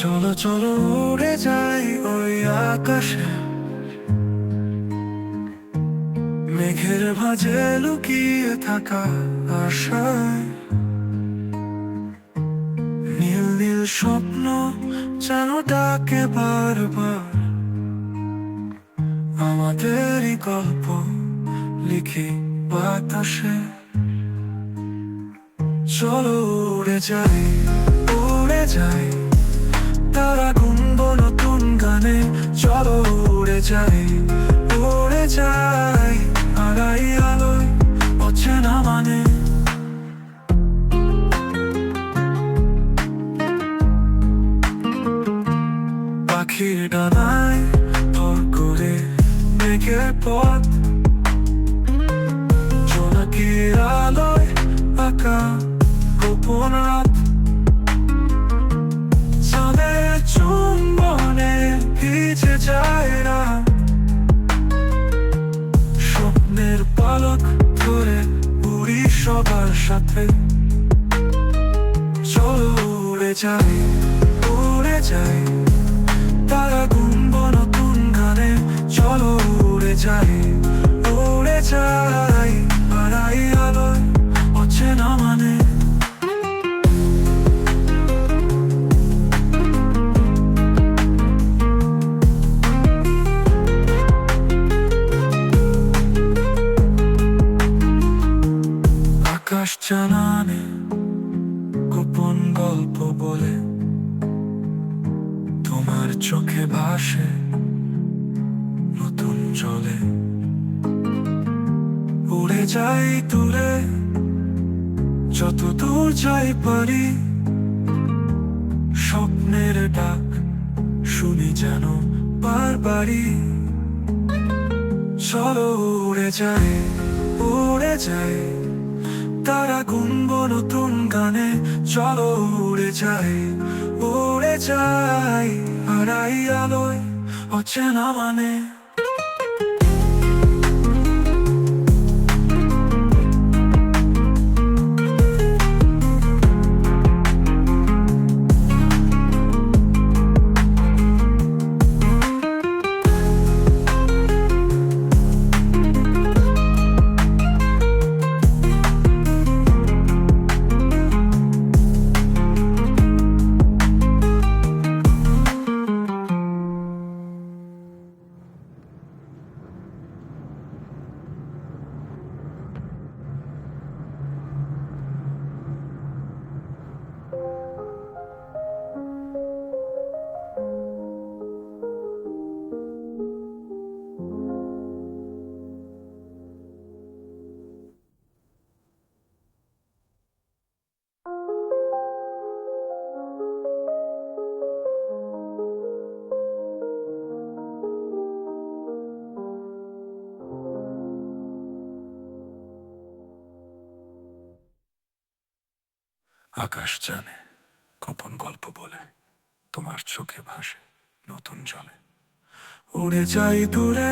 চলো চলো উড়ে যাই ওই আকাশে, মেঘের ভাঁজে লুকিয়ে থাকা আশায়। নীল নীল স্বপ্ন যেন ডাকে বারবার, আমাদেরই গল্প লিখি বাতাসে। চলো উড়ে যাই, উড়ে যাই, তারা গুনব নতুন গানে। চলো উড়ে যাই, উড়ে যাই, আড়াই আলোয় অচেনা মানে। পাখির ডানায় ভর করে মেঘের পথ, জোনাকির আলোয় আঁকা গোপন রাত। চাঁদের চুম্বনে ভিজে যায় না, স্বপ্নের পালক ধরে উড়ি সবার সাথে। চলো উড়ে যাই, উড়ে যাই, তারা গুনব নতুন গানে। চলো উড়ে যাই, উড়ে যাই, আড়াই আলোয় অচেনা মানে। আকাশ জানানে গোপন গল্প বলে, তোমার চোখে ভাসে নতুন জলে। উড়ে যাই দূরে, যত দূর যাই পারি, স্বপ্নের ডাক শুনি যেন বারবারই। চলো উড়ে যাই, উড়ে যাই, তারা গুনব নতুন গানে। চলো উড়ে যাই, উড়ে যাই, আড়াই আলোয় অচেনা মানে। আকাশ জানে গোপন গল্প বলে, তোমার চোখে ভাসে নতুন জলে। উড়ে যাই দূরে।